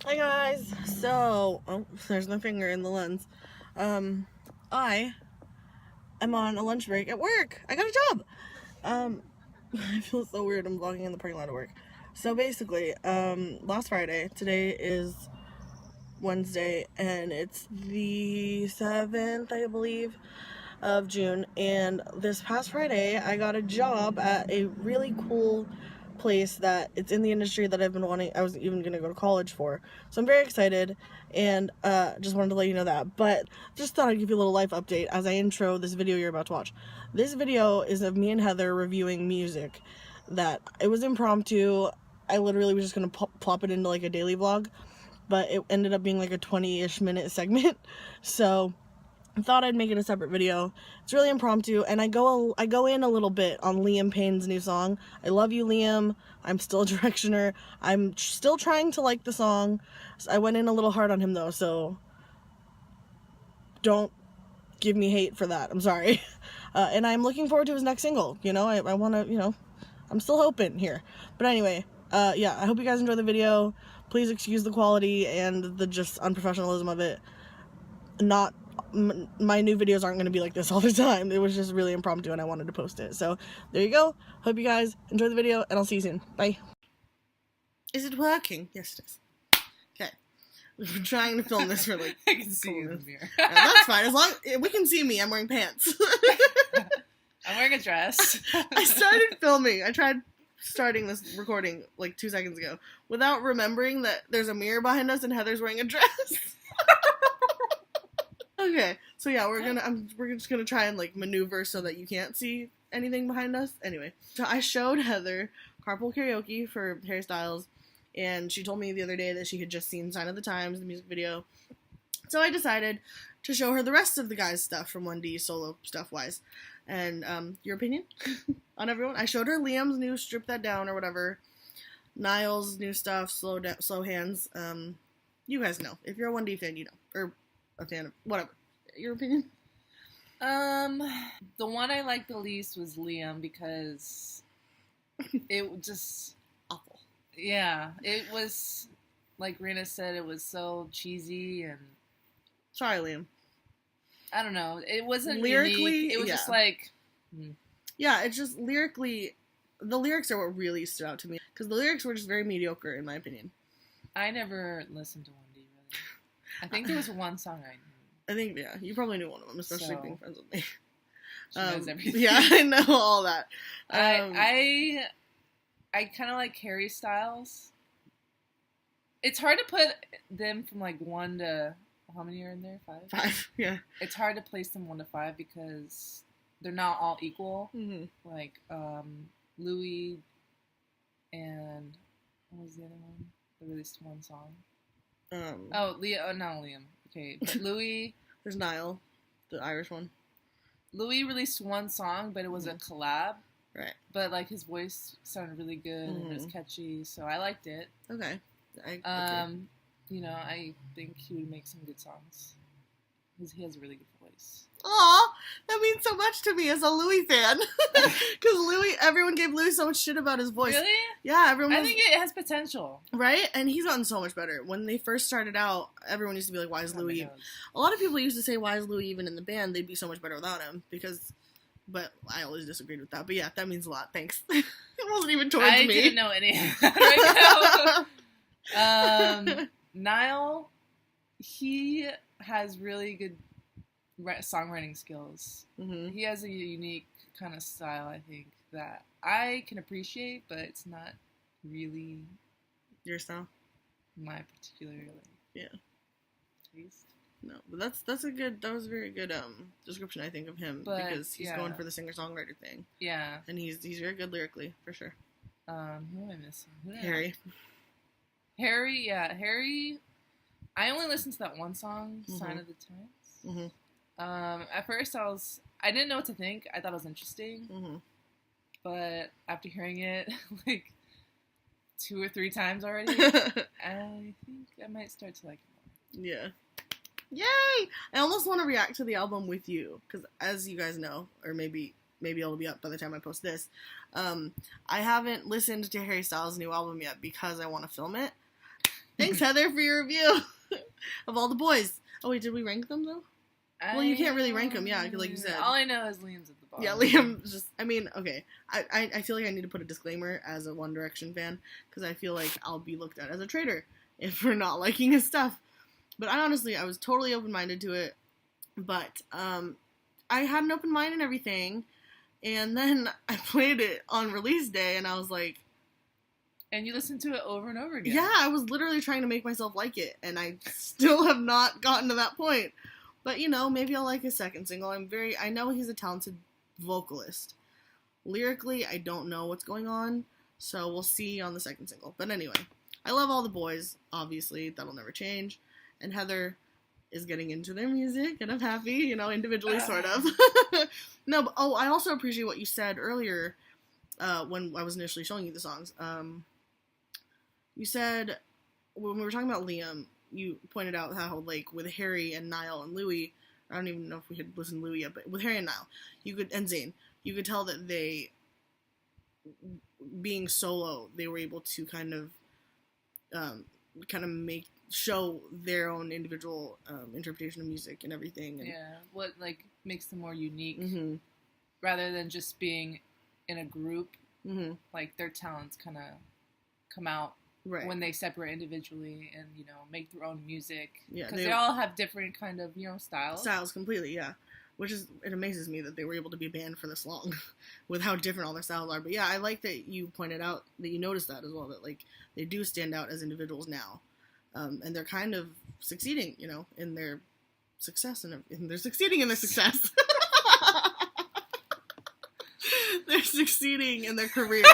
Hi guys. So, there's my finger in the lens. I am on a lunch break at work. I got a job. I feel so weird. I'm vlogging in the parking lot at work. So basically, last Friday. Today is Wednesday, and it's the 7th, I believe, of June. And this past Friday, I got a job at a really cool place that it's in the industry that I've been wanting. I was even going to go to college for. So I'm very excited, and just wanted to let you know that. But just thought I'd give you a little life update as I intro this video you're about to watch. This video is of me and Heather reviewing music that it was impromptu. I literally was just going to plop it into like a daily vlog, but it ended up being like a 20-ish minute segment. So I thought I'd make it a separate video. It's really impromptu, and I go in a little bit on Liam Payne's new song. I love you, Liam. I'm still a Directioner. I'm still trying to like the song. I went in a little hard on him though, so don't give me hate for that. I'm sorry. And I'm looking forward to his next single. You know, I want to, I'm still hoping here. But anyway, yeah, I hope you guys enjoy the video. Please excuse the quality and the just unprofessionalism of it. My new videos aren't going to be like this all the time. It was just really impromptu and I wanted to post it. So there you go. Hope you guys enjoy the video and I'll see you soon. Bye. Is it working? Yes, it is. Okay. We've been trying to film this for like I can see you in the mirror. Yeah, that's fine. As long we can see me, I'm wearing pants. I'm wearing a dress. I started filming. I tried starting this recording like 2 seconds ago without remembering that there's a mirror behind us and Heather's wearing a dress. Okay, so yeah, we're just gonna try and like maneuver so that you can't see anything behind us. Anyway, so I showed Heather Carpool Karaoke for Harry Styles, and she told me the other day that she had just seen Sign of the Times, the music video. So I decided to show her the rest of the guys' stuff from 1D solo stuff wise. And your opinion on everyone? I showed her Liam's new Strip That Down or whatever, Niall's new stuff, Slow Hands. You guys know. If you're a 1D fan, you know, or a fan of whatever. Your opinion? The one I liked the least was Liam because it was just Awful. Yeah, it was like Rena said. It was so cheesy and Sorry, Liam. I don't know. It wasn't Lyrically, unique. It was just like yeah. It's just lyrically, the lyrics are what really stood out to me because the lyrics were just very mediocre in my opinion. I never listened to 1D really. I think there was one song I knew. I think, yeah, you probably knew one of them, especially being friends with me. She knows everything. Yeah, I know all that. I kind of like Harry Styles. It's hard to put them from like 1 to how many are in there? 5. 5, yeah. It's hard to place them 1 to 5 because they're not all equal. Mm-hmm. Like Louis and what was the other one? They released one song. Not Liam. Okay, but Louis. There's Niall, the Irish one. Louis released one song, but it was a collab. Right. But like his voice sounded really good and it was catchy, so I liked it. Okay. I think he would make some good songs. He has a really good voice. Aw, that means so much to me as a Louis fan. Because everyone gave Louis so much shit about his voice. Really? Yeah, everyone I think it has potential. Right? And he's gotten so much better. When they first started out, everyone used to be like, why is Louis... A lot of people used to say, why is Louis even in the band? They'd be so much better without him. But I always disagreed with that. But yeah, that means a lot. Thanks. It wasn't even towards me. I didn't know any of that right now. Niall, he has really good songwriting skills. Mm-hmm. He has a unique kind of style, I think, that I can appreciate, but it's not really your style. My particular taste. No, but that was a very good description I think of him because he's going for the singer-songwriter thing. Yeah, and he's very good lyrically for sure. Who am I missing? Harry, Harry. I only listened to that one song, Sign of the Times. Mm-hmm. At first I didn't know what to think. I thought it was interesting, but after hearing it like 2 or 3 times already, I think I might start to like it more. Yeah. Yay! I almost want to react to the album with you, because as you guys know, or maybe it'll be up by the time I post this, I haven't listened to Harry Styles' new album yet because I want to film it. Thank Thanks, Heather, for your review of all the boys. Oh, wait, did we rank them, though? Well, you can't really rank them, yeah, like you said. All I know is Liam's at the bottom. Yeah, Liam's just, I mean, okay. I feel like I need to put a disclaimer as a One Direction fan, because I feel like I'll be looked at as a traitor if we're not liking his stuff. But I was totally open-minded to it. But, I had an open mind and everything, and then I played it on release day, and I was like... And you listened to it over and over again. Yeah, I was literally trying to make myself like it, and I still have not gotten to that point. But, maybe I'll like his second single. I know he's a talented vocalist. Lyrically, I don't know what's going on, so we'll see on the second single. But anyway, I love all the boys, obviously. That'll never change. And Heather is getting into their music, and I'm happy, individually, sort of. No, but, I also appreciate what you said earlier when I was initially showing you the songs. You said, when we were talking about Liam, you pointed out how, like, with Harry and Niall and Louis, I don't even know if we had listened to Louis yet, but with Harry and Niall, and Zayn, you could tell that they, being solo, they were able to kind of show their own individual interpretation of music and everything. And, yeah, what, like, makes them more unique, mm-hmm. rather than just being in a group, mm-hmm. like, their talents kind of come out. Right. When they separate individually and, make their own music. Yeah. Because they all have different kind of, styles. Styles, completely, yeah. It amazes me that they were able to be a band for this long with how different all their styles are. But yeah, I like that you pointed out, that you noticed that as well, that, like, they do stand out as individuals now. And they're kind of succeeding, in their success. And they're succeeding in their success. They're succeeding in their careers.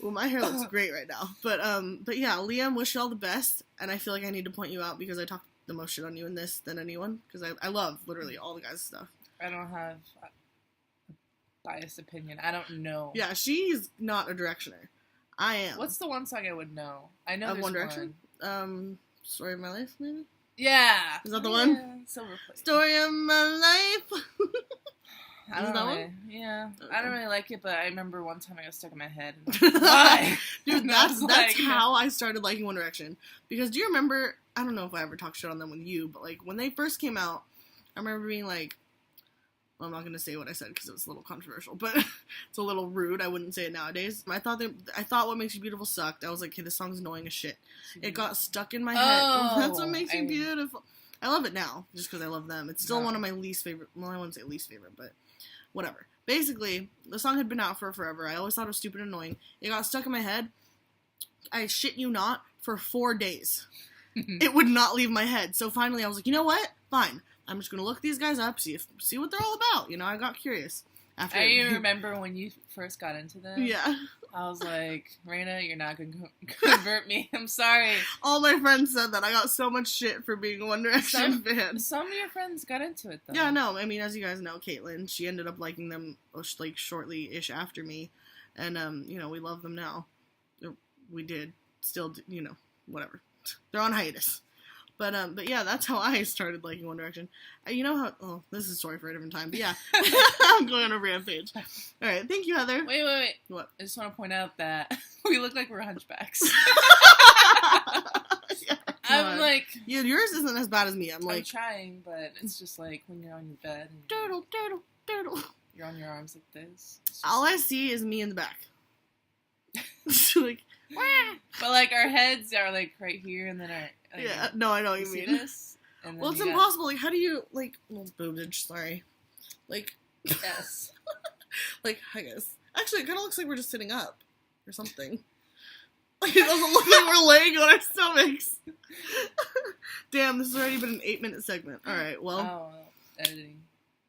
Well, my hair looks great right now. But yeah, Liam, wish you all the best. And I feel like I need to point you out because I talk the most shit on you in this than anyone. Because I love literally all the guys' stuff. I don't have a biased opinion. I don't know. Yeah, she's not a Directioner. I am. What's the one song I would know? I know there's One Direction? Story of My Life, maybe? Yeah. Is that the one? Yeah, Silver Plate. Story of My Life. I don't that really, one? Yeah. Okay. I don't really like it, but I remember one time I got stuck in my head. And why? Dude, And that's like, how I started liking One Direction. Because do you remember, I don't know if I ever talked shit on them with you, but like when they first came out, I remember being like, well, I'm not going to say what I said because it was a little controversial, but it's a little rude. I wouldn't say it nowadays. I thought What Makes You Beautiful sucked. I was like, hey, this song's annoying as shit. It got stuck in my head. Oh, That's What Makes You Beautiful. I love it now, just because I love them. It's still one of my least favorite, well, I wouldn't say least favorite, but whatever. Basically, the song had been out for forever. I always thought it was stupid and annoying. It got stuck in my head. I shit you not, for 4 days. It would not leave my head. So finally I was like, you know what? Fine. I'm just going to look these guys up, see what they're all about. I got curious. I even remember when you first got into them. Yeah. I was like, Raina, you're not going to convert me. I'm sorry. All my friends said that. I got so much shit for being a One Direction fan. Some of your friends got into it, though. Yeah, no. I mean, as you guys know, Caitlin, she ended up liking them, like, shortly-ish after me. And, we love them now. We did. Still, whatever. They're on hiatus. But yeah, that's how I started liking One Direction. You know how... Oh, this is a story for a different time. But yeah, I'm going on a rampage. All right, thank you, Heather. Wait. What? I just want to point out that we look like we're hunchbacks. Yeah, I'm like... Yeah, yours isn't as bad as me. I'm trying, but it's just like when you're on your bed. And turtle. You're on your arms like this. All I see is me in the back. Like... But like our heads are like right here, and then our... Like, yeah, no, I know what you see mean. This? And Well, it's impossible. Like, how do you, like, well, boobage, sorry. Like, yes. Like, I guess. Actually, it kind of looks like we're just sitting up or something. Like, it doesn't look like we're laying on our stomachs. Damn, this has already been an 8-minute segment. All right, well. Oh, editing.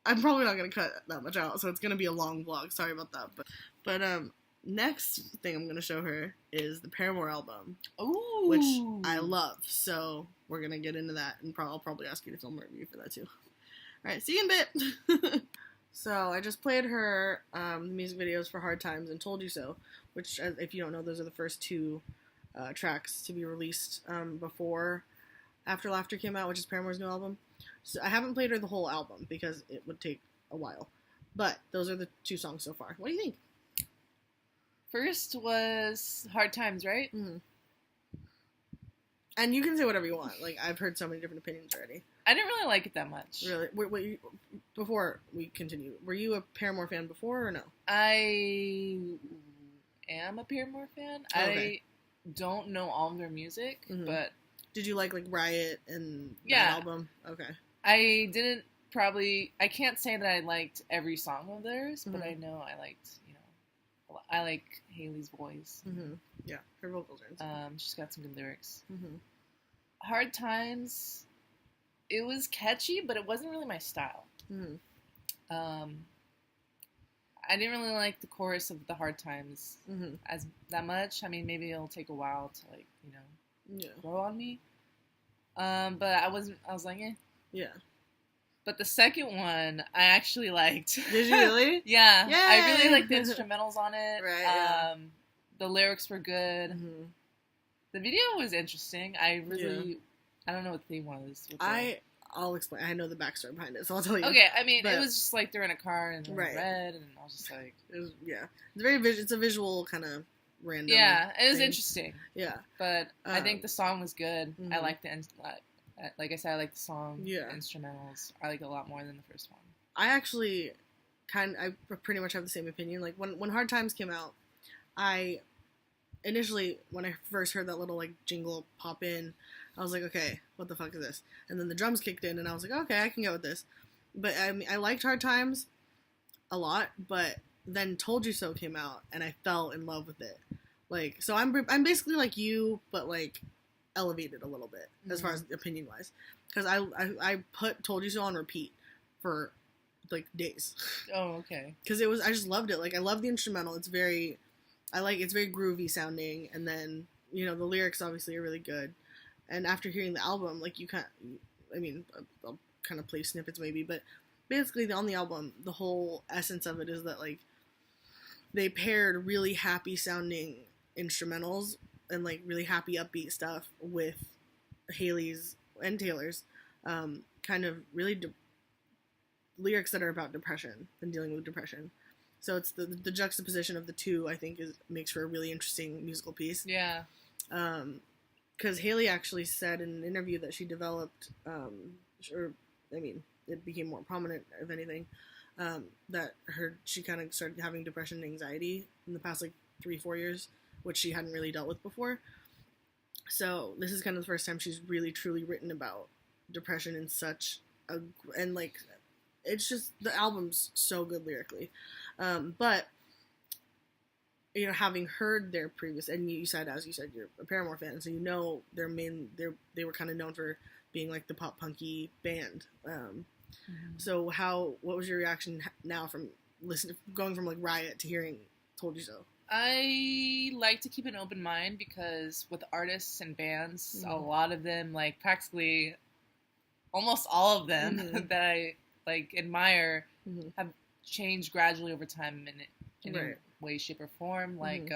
I'm probably not going to cut that much out, so it's going to be a long vlog. Sorry about that. But next thing I'm going to show her is the Paramore album. Ooh. Which I love. So we're going to get into that, and I'll probably ask you to film a review for that too. Alright, see you in a bit! So I just played her music videos for Hard Times and Told You So, which, if you don't know, those are the first 2 tracks to be released before After Laughter came out, which is Paramore's new album. So I haven't played her the whole album because it would take a while. But those are the 2 songs so far. What do you think? First was Hard Times, right? Mm-hmm. And you can say whatever you want. Like, I've heard so many different opinions already. I didn't really like it that much. Really? Before we continue, were you a Paramore fan before or no? I am a Paramore fan. Okay. I don't know all of their music, but... Did you like Riot and that album? Okay. I didn't probably... I can't say that I liked every song of theirs, but I know I liked, I like Hayley's voice. Yeah, her vocals are insane. She's got some good lyrics. Hard Times, it was catchy, but it wasn't really my style. I didn't really like the chorus of the Hard Times as that much. I mean, maybe it'll take a while to grow on me. But I was like, eh. Yeah. But the second one, I actually liked. Did you really? Yeah. Yay! I really liked the instrumentals on it. Right. Yeah. The lyrics were good. The video was interesting. I don't know what the theme was. I'll explain. I know the backstory behind it, so I'll tell you. Okay, I mean, it was just like they're in a car and they're red, and I was just like... It's a visual kind of random it was thing. interesting. Yeah. But I think the song was good. I liked like I said, I like the song, instrumentals. I like it a lot more than the first one. I actually I pretty much have the same opinion. Like, when Hard Times came out, initially, when I first heard that little, like, jingle pop in, I was like, okay, what the fuck is this? And then the drums kicked in, and I was like, okay, I can get with this. But, I mean, I liked Hard Times a lot, but then Told You So came out, and I fell in love with it. Like, so I'm basically like you, but, like, elevated a little bit, as far as opinion-wise. Because I put Told You So on repeat for, like, days. Oh, okay. Because I just loved it. Like, I love the instrumental. It's very groovy sounding, and then, the lyrics obviously are really good. And after hearing the album, like, I'll kind of play snippets maybe, but basically on the album, the whole essence of it is that, like, they paired really happy sounding instrumentals and, like, really happy upbeat stuff with Hayley's and Taylor's kind of really lyrics that are about depression and dealing with depression. So it's the juxtaposition of the two, I think, makes for a really interesting musical piece. Yeah. Because Hayley actually said in an interview that she developed, it became more prominent, if anything, that she kind of started having depression and anxiety in the past, like, 3-4 years, which she hadn't really dealt with before. So this is kind of the first time she's really, truly written about depression in such and, like, it's just, the album's so good lyrically. But, having heard their previous, and you said, you're a Paramore fan, so they were kind of known for being, like, the pop punky band. So what was your reaction now from going from, like, Riot to hearing Told You So? I like to keep an open mind because with artists and bands, a lot of them, like, practically almost all of them that I, like, admire have changed gradually over time in a way, shape, or form. Like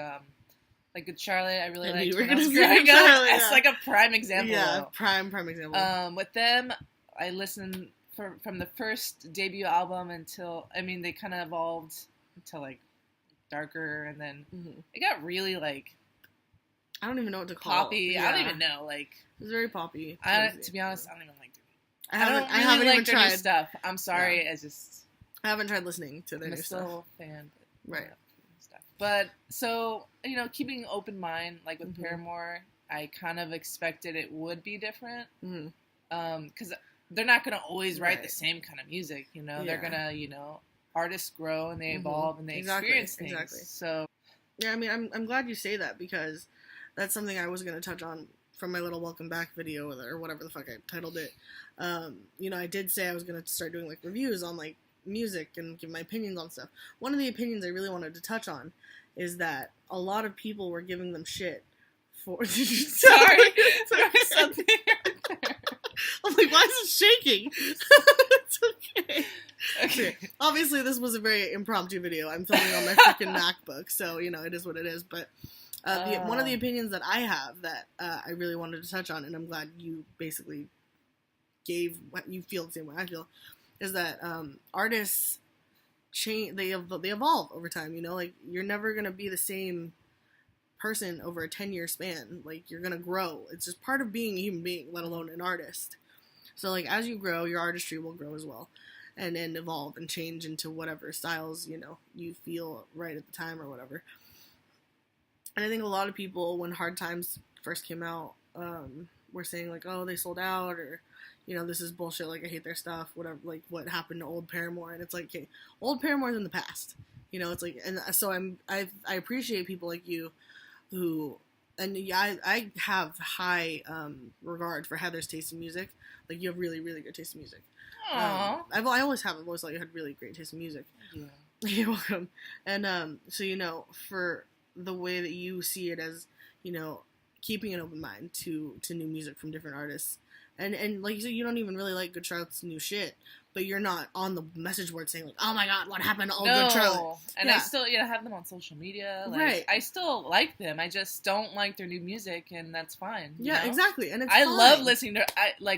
with Charlotte, I really liked when I was growing up. It's like a prime example. Yeah, prime example. With them, I listened from the first debut album until, they kind of evolved until, like, darker, and then it got really, like, I don't even know what to call poppy. Yeah. I don't even know, like, it was very poppy. To be honest, I don't even like it. I haven't like even their tried new stuff. I'm sorry, I haven't tried listening to their new stuff. I'm still a fan, but right. Stuff. But so keeping an open mind, like with Paramore, I kind of expected it would be different, because they're not gonna always write the same kind of music. They're gonna artists grow and they evolve and they experience things. Exactly. So yeah, I'm glad you say that, because that's something I was gonna touch on from my little welcome back video or whatever the fuck I titled it. I did say I was gonna start doing, like, reviews on, like, music and give my opinions on stuff. One of the opinions I really wanted to touch on is that a lot of people were giving them shit for sorry something. I'm like, why is it shaking? It's okay. Obviously, this was a very impromptu video. I'm filming on my freaking MacBook, so, it is what it is. But one of the opinions that I have that I really wanted to touch on, and I'm glad you basically gave what you feel the same way I feel, is that artists change, they evolve over time, like, you're never going to be the same person over a 10-year span. Like, you're gonna grow. It's just part of being a human being, let alone an artist. So, like, as you grow, your artistry will grow as well, and evolve and change into whatever styles, you know, you feel right at the time or whatever. And I think a lot of people, when Hard Times first came out, were saying, like, oh, they sold out, or, you know, this is bullshit, like, I hate their stuff, whatever, like, what happened to old Paramore. And it's like, okay, old Paramore's in the past. You know, it's like, and so I appreciate people like you who, and yeah, I have high regard for Heather's taste in music. Like, you have really, really good taste in music. Aww. I always have. I've always thought you had really great taste in music. Yeah. You're welcome. And so, you know, for the way that you see it as, you know, keeping an open mind to new music from different artists. And like you said, you don't even really like Good Charlotte's new shit, but you're not on the message board saying, like, oh my god, what happened to old Good Charlotte? And I still, have them on social media. Like, right. I still like them. I just don't like their new music, and that's fine. Yeah, know? Exactly. And I love listening to,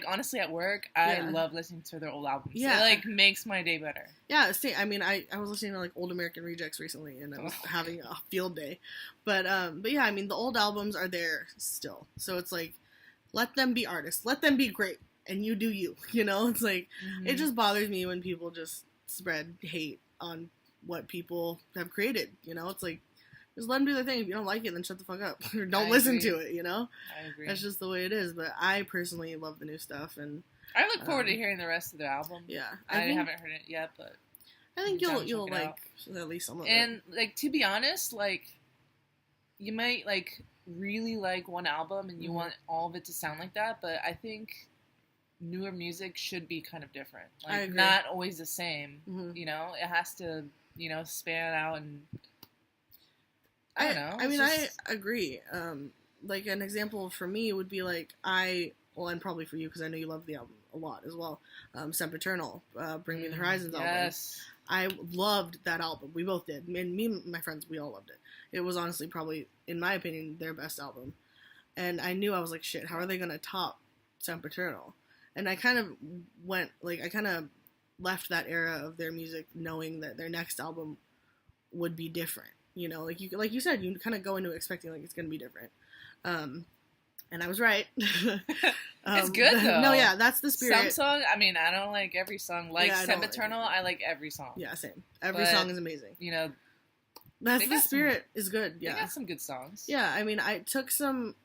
honestly, at work, I love listening to their old albums. Yeah. It, like, makes my day better. Yeah, see, I mean, I was listening to, like, Old American Rejects recently, and I was having a field day. But yeah, I mean, the old albums are there still. So it's like, let them be artists. Let them be great. And you do you, you know? It's like, it just bothers me when people just spread hate on what people have created, you know? It's like, just let them do their thing. If you don't like it, then shut the fuck up. Or don't listen to it, you know? I agree. That's just the way it is. But I personally love the new stuff. And I look forward to hearing the rest of their album. Yeah. I haven't heard it yet, but I think you'll like at least some of it. And, like, to be honest, like, you might, like, really like one album and you want all of it to sound like that, but I think newer music should be kind of different. Like, not always the same. You know, it has to, you know, span out, and I don't know. I mean, I agree. Like, an example for me would be, like, and probably for you, because I know you love the album a lot as well, Sempiternal, Bring Me the Horizons album. Yes. I loved that album. We both did. And me and my friends, we all loved it. It was honestly probably, in my opinion, their best album. And I knew, I was like, shit, how are they going to top Sempiternal? And I kind of left that era of their music knowing that their next album would be different. You know, like you said, you kind of go into it expecting, like, it's going to be different. And I was right. It's good, though. No, yeah, that's the spirit. Some song, I mean, I don't like every song. Like, Sempiternal, I like every song. Yeah, same. Every song is amazing. You know, that's the spirit is good. Yeah, they got some good songs. Yeah, I mean, I took some.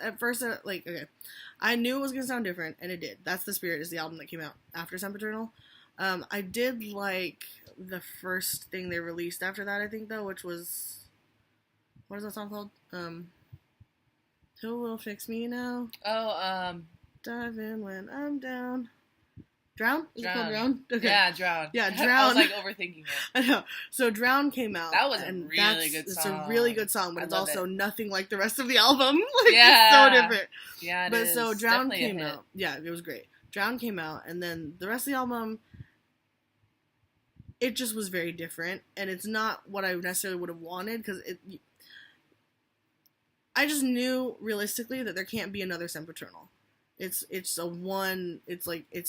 At first, like, okay, I knew it was gonna sound different, and it did. That's the Spirit is the album that came out after Sempiternal. I did like the first thing they released after that, I think, though, which was, what is that song called? Who Will Fix Me Now? Oh, Dive in when I'm down. Drown? Is it called Drown? Okay. Yeah, Drown. Yeah, Drown. I was, like, overthinking it. I know. So Drown came out. That was a really good song. It's a really good song, but it's also nothing like the rest of the album. Like, yeah. It's so different. Yeah, But so Drown came out. Yeah, it was great. Drown came out, and then the rest of the album, it just was very different, and it's not what I necessarily would have wanted, because I just knew realistically that there can't be another Sempiternal. It's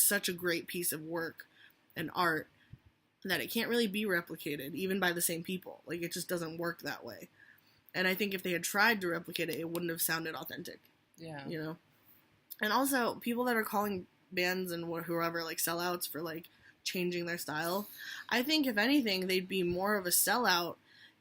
such a great piece of work and art that it can't really be replicated, even by the same people. Like, it just doesn't work that way. And I think if they had tried to replicate it, it wouldn't have sounded authentic. Yeah. You know? And also, people that are calling bands and whoever, like, sellouts for, like, changing their style, I think, if anything, they'd be more of a sellout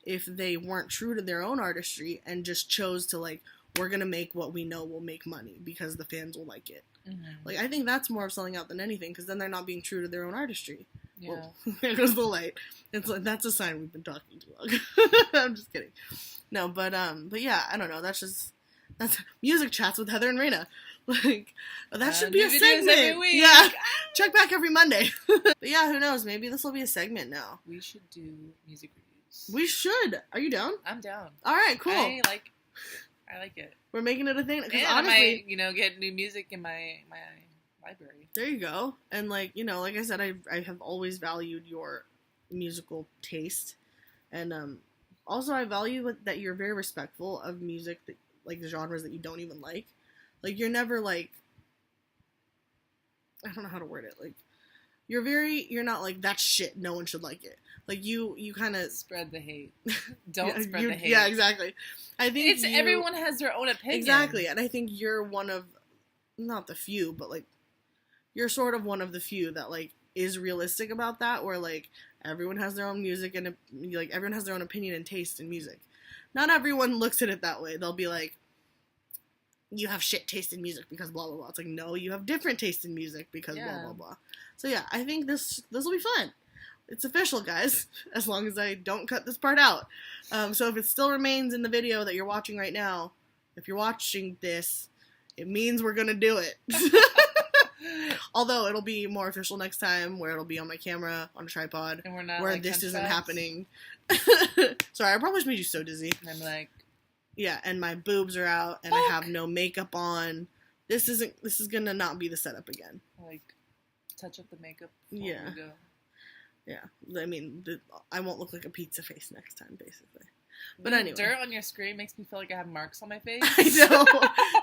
if they weren't true to their own artistry and just chose to, like, we're going to make what we know will make money because the fans will like it. Mm-hmm. Like, I think that's more of selling out than anything, because then they're not being true to their own artistry. Yeah. Well, there goes the light. It's like, that's a sign we've been talking too long. I'm just kidding. No, but yeah, I don't know. That's music chats with Heather and Raina. Like, that should be a segment. Every week. Yeah. Check back every Monday. But yeah, who knows? Maybe this will be a segment now. We should do music reviews. We should. Are you down? I'm down. All right, cool. I like it. We're making it a thing. And honestly, I might, get new music in my library. There you go. And, like, like I said, I have always valued your musical taste. And also I value that you're very respectful of music, that, like, the genres that you don't even like. Like, you're never, like, I don't know how to word it. Like, you're not like, that's shit, no one should like it. Like, you kind of... Spread the hate. Don't spread the hate. Yeah, exactly. I think everyone has their own opinion. Exactly, and I think you're one of, not the few, but, like, you're sort of one of the few that, like, is realistic about that, where, like, everyone has their own music, and, like, everyone has their own opinion and taste in music. Not everyone looks at it that way. They'll be like, you have shit taste in music because blah, blah, blah. It's like, no, you have different taste in music because blah, blah, blah. So, yeah, I think this will be fun. It's official, guys, as long as I don't cut this part out. So if it still remains in the video that you're watching right now, if you're watching this, it means we're going to do it. Although it'll be more official next time, where it'll be on my camera, on a tripod, and we're not, where like, this isn't happening. Sorry, I probably just made you so dizzy. And I'm like... Yeah, and my boobs are out, and I have no makeup on. This is gonna not be the setup again. Like, touch up the makeup before we go. Yeah, I mean, I won't look like a pizza face next time, basically. But anyway. Dirt on your screen makes me feel like I have marks on my face. I know.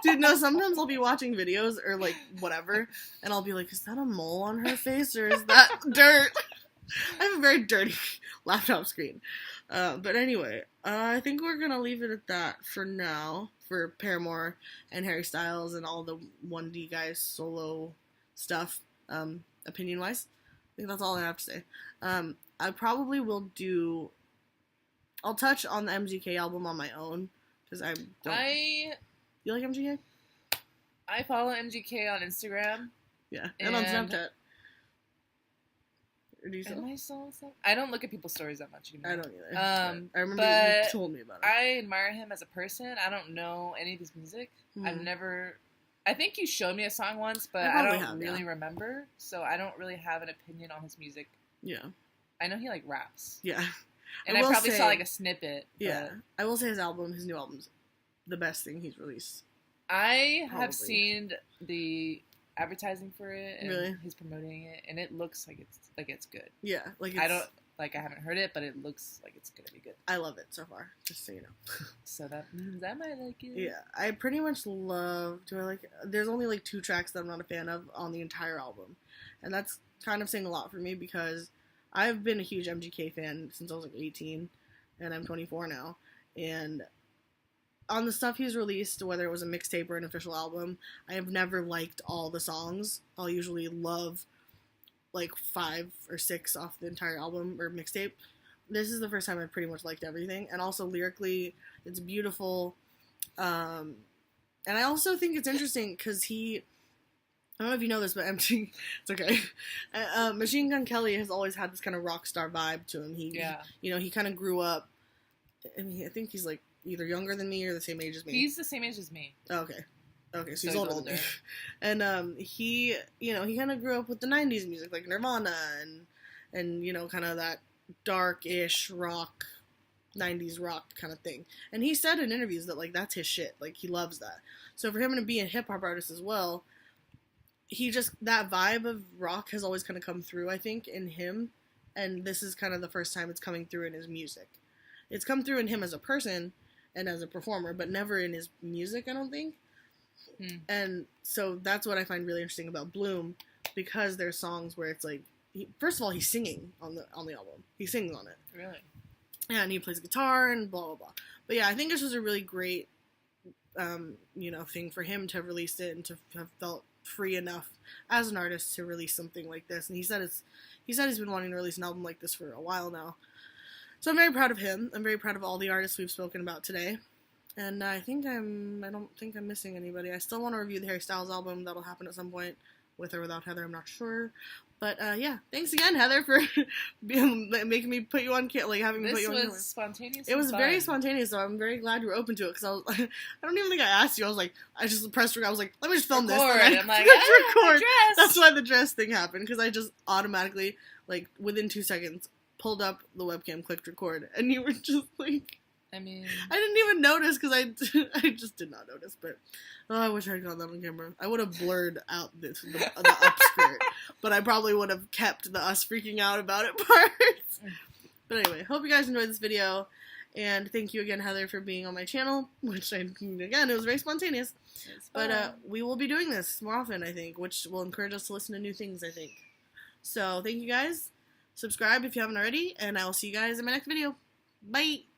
Dude, no, sometimes I'll be watching videos or, like, whatever, and I'll be like, is that a mole on her face, or is that dirt? I have a very dirty laptop screen. But anyway, I think we're going to leave it at that for now, for Paramore and Harry Styles and all the 1D guys solo stuff, opinion-wise. I think that's all I have to say. I probably will I'll touch on the MGK album on my own, because I don't... You like MGK? I follow MGK on Instagram. Yeah, and on Snapchat. Or do you Am I still on Snapchat? I don't look at people's stories that much anymore. I don't either. I remember you told me about it. I admire him as a person. I don't know any of his music. I've never... I think you showed me a song once, but I don't really remember, so I don't really have an opinion on his music. Yeah. I know he, like, raps. Yeah. And I probably saw, like, a snippet. Yeah. I will say his new album's the best thing he's released. I have seen the advertising for it, and really? He's promoting it, and it looks like it's good. Yeah. Like, I haven't heard it, but it looks like it's gonna be good. I love it so far, just so you know. So that means I might like it. Yeah, I pretty much there's only, like, 2 tracks that I'm not a fan of on the entire album. And that's kind of saying a lot for me, because I've been a huge MGK fan since I was, like, 18, and I'm 24 now. And on the stuff he's released, whether it was a mixtape or an official album, I have never liked all the songs. I'll usually love, like, 5 or 6 off the entire album or mixtape. This is the first time I've pretty much liked everything. And also, lyrically, it's beautiful. And I also think it's interesting, because I don't know if you know this, but it's okay. Machine Gun Kelly has always had this kind of rock star vibe to him. He kind of grew up, and I think he's, like, either younger than me or the same age as me. He's the same age as me. Oh, okay, so he's older than me. And he kind of grew up with the 90s music, like Nirvana and kind of that dark-ish rock, 90s rock kind of thing. And he said in interviews that, like, that's his shit. Like, he loves that. So for him to be a hip-hop artist as well, that vibe of rock has always kind of come through, I think, in him. And this is kind of the first time it's coming through in his music. It's come through in him as a person and as a performer, but never in his music, I don't think. And so that's what I find really interesting about Bloom, because there's songs where it's like, first of all, he's singing on the album. He sings on it. Really? Yeah, and he plays guitar and blah, blah, blah. But yeah, I think this was a really great, thing for him to have released it and to have felt free enough as an artist to release something like this. And he said he's been wanting to release an album like this for a while now. So I'm very proud of him. I'm very proud of all the artists we've spoken about today. And I don't think I'm missing anybody. I still want to review the Harry Styles album. That'll happen at some point, with or without Heather, I'm not sure. But yeah, thanks again, Heather, for making me put you on camera, like having me put you on camera. This was spontaneous. It was very spontaneous, so I'm very glad you were open to it, because I was I don't even think I asked you. I was like, I just pressed record. I was like, let me just film this. And I'm like, record. That's why the dress thing happened, because I just automatically, like, within 2 seconds, pulled up the webcam, clicked record, and you were just like, I mean, I didn't even notice, because I just did not notice, but I wish I had gotten that on camera. I would have blurred out the upskirt, but I probably would have kept the us freaking out about it parts. But anyway, hope you guys enjoyed this video, and thank you again, Heather, for being on my channel, which it was very spontaneous. But we will be doing this more often, I think, which will encourage us to listen to new things, I think. So thank you guys. Subscribe if you haven't already, and I will see you guys in my next video. Bye!